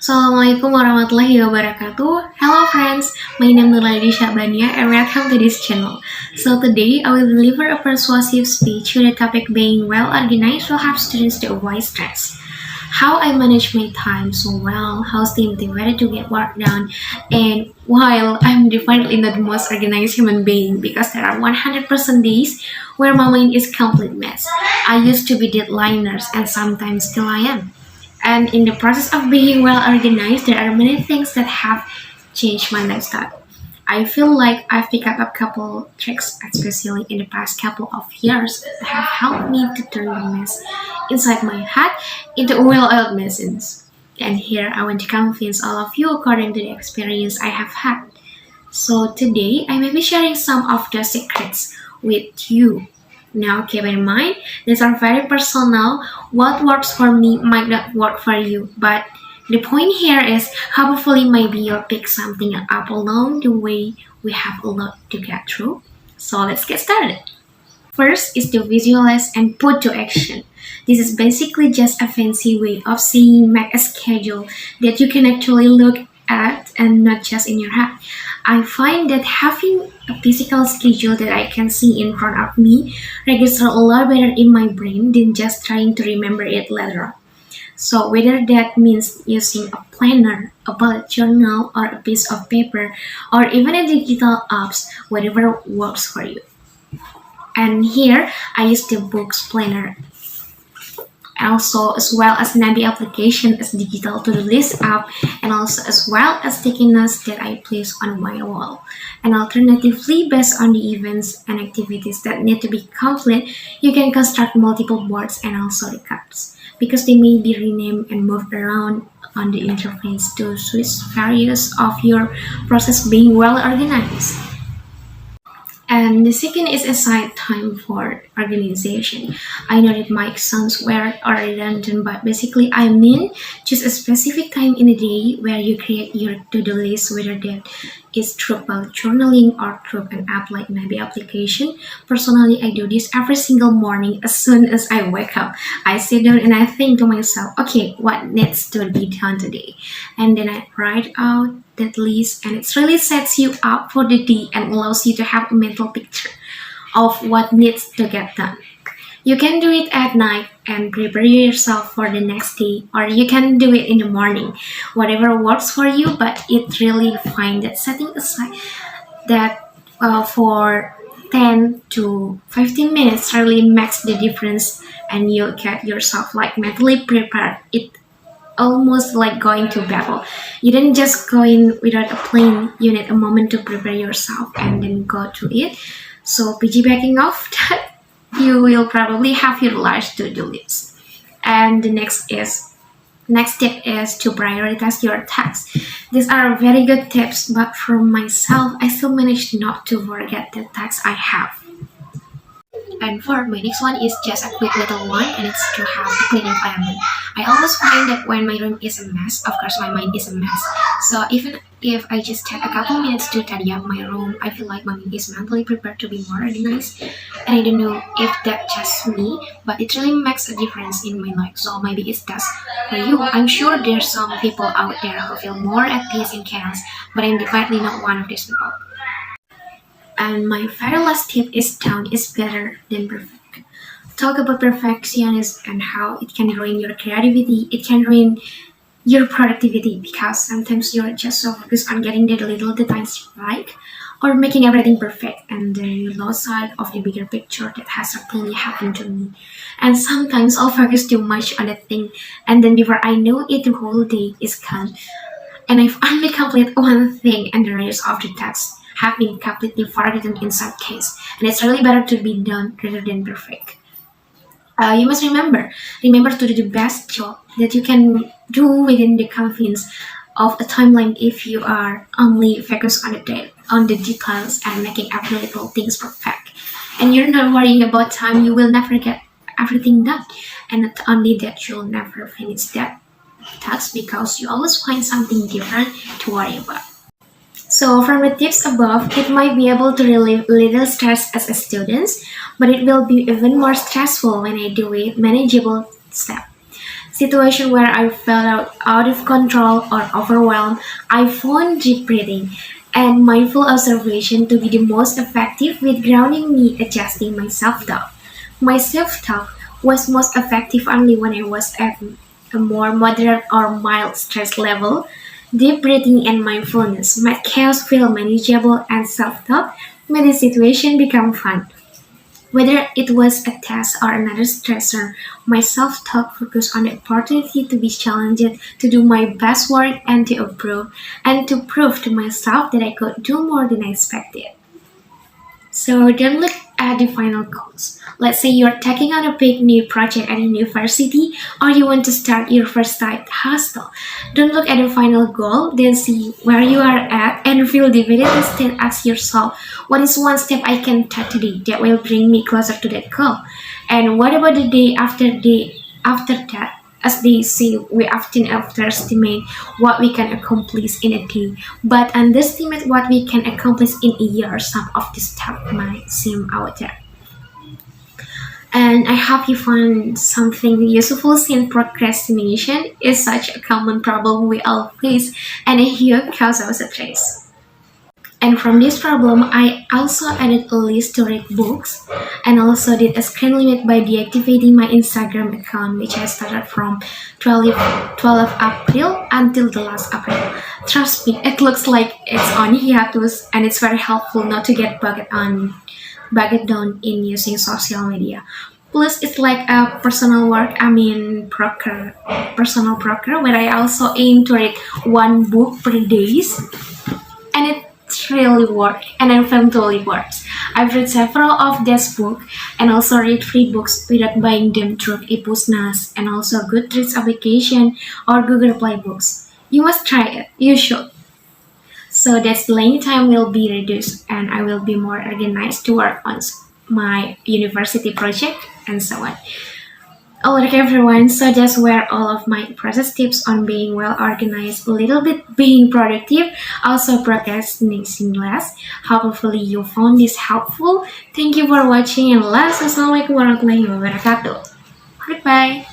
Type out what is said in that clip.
Assalamualaikum warahmatullahi wabarakatuh. Hello friends, my name is Nur Laili Sya'Baniyah and welcome to this channel. So today I will deliver a persuasive speech with the topic being well organized will help students to avoid stress. How I manage my time so well, how stay motivated to get work done, and while I'm definitely not the most organized human being because there are 100% days where my mind is complete mess. I used to be deadliners and sometimes still I am. And in the process of being well organized, there are many things that have changed my lifestyle. I feel like I've picked up a couple tricks, especially in the past couple of years, that have helped me to turn the mess inside my head into well-oiled machines. And here I want to convince all of you according to the experience I have had. So today I may be sharing some of the secrets with you. Now keep in mind, these are very personal. What works for me might not work for you, but the point here is hopefully maybe you'll pick something up along the way. We have a lot to get through. So let's get started. First is to visualize and put to action. This is basically just a fancy way of saying make a schedule that you can actually look at and not just in your head. I find that having a physical schedule that I can see in front of me registers a lot better in my brain than just trying to remember it later on. So whether that means using a planner, a bullet journal, or a piece of paper, or even a digital apps, whatever works for you. And here I use the books planner also as well as Nabi application as digital to-do list app and also as well as sticky notes that I place on my wall. And alternatively, based on the events and activities that need to be complete, you can construct multiple boards and also the cards because they may be renamed and moved around on the interface to switch various of your process being well organized. And the second is aside time for organization. I know it might sound weird or redundant, but basically I mean choose a specific time in the day where you create your to-do list, whether that is through bullet journaling or through an app like Nabi application. Personally, I do this every single morning as soon as I wake up. I sit down and I think to myself, okay, what needs to be done today? And then I write out that list, and it really sets you up for the day and allows you to have a mental picture of what needs to get done. You can do it at night and prepare yourself for the next day, or you can do it in the morning. Whatever works for you, but it really fine that setting aside that for 10 to 15 minutes really makes the difference, and you'll get yourself like mentally prepared. It almost like going to battle. You didn't just go in without a plan. You need a moment to prepare yourself and then go to it. So piggybacking off that, you will probably have your large to-do list. And the next tip is to prioritize your tasks. These are very good tips, but for myself, I still manage not to forget the tasks I have. And for my next one is just a quick little one, and it's to have a clean environment. I always find that when my room is a mess, of course my mind is a mess. So even if I just take a couple minutes to tidy up my room, I feel like my mind is mentally prepared to be more organized. And I don't know if that's just me, but it really makes a difference in my life. So maybe it does for you. I'm sure there's some people out there who feel more at peace in chaos, but I'm definitely not one of these people. And my very last tip is done is better than perfect. Talk about perfectionism and how it can ruin your creativity, it can ruin your productivity because sometimes you're just so focused on getting the little details right or making everything perfect, and then you lose sight of the bigger picture that has certainly happened to me. And sometimes I'll focus too much on that thing, and then before I know it, the whole day is gone. And I've only completed one thing and the rest of the tasks have been completely forgotten in some case, and it's really better to be done rather than perfect. You must remember to do the best job that you can do within the confines of a timeline. If you are only focused on the details and making every little things perfect, and you're not worrying about time, you will never get everything done. And not only that, you'll never finish that task because you always find something different to worry about. So from the tips above, it might be able to relieve little stress as a student, but it will be even more stressful when I do it manageable step. Situation where I felt out of control or overwhelmed, I found deep breathing and mindful observation to be the most effective with grounding me, adjusting my self-talk. My self-talk was most effective only when I was at a more moderate or mild stress level. Deep breathing and mindfulness made chaos feel manageable and self-talk made the situation become fun. Whether it was a test or another stressor, my self-talk focused on the opportunity to be challenged, to do my best work and to prove to myself that I could do more than I expected. So then look at the final goals. Let's say you're taking on a big new project at a university or you want to start your first side hustle. Don't look at the final goal, then see where you are at and feel divided. Instead ask yourself, what is one step I can take today that will bring me closer to that goal? And what about the day after that? As they say, we often underestimate what we can accomplish in a day, but underestimate what we can accomplish in a year. Some of this stuff might seem out there. And I hope you found something useful since procrastination is such a common problem we all face and a huge cause of stress. And from this problem, I also added a list to read books and also did a screen limit by deactivating my Instagram account, which I started from 12 April until the last April. Trust me, it looks like it's on hiatus and it's very helpful not to get bogged down in using social media. Plus, it's like a personal broker where I also aim to read one book per day and it's really works and eventually works. I've read several of these books and also read free books without buying them through eBooks and also Goodreads application or Google Play Books. You must try it. You should. So that delaying time will be reduced and I will be more organized to work on my university project and so on. Alright everyone, so that's where all of my process tips on being well organized, a little bit being productive, also procrastinating less. Hopefully you found this helpful. Thank you for watching and last, Assalamualaikum warahmatullahi wabarakatuh. Goodbye.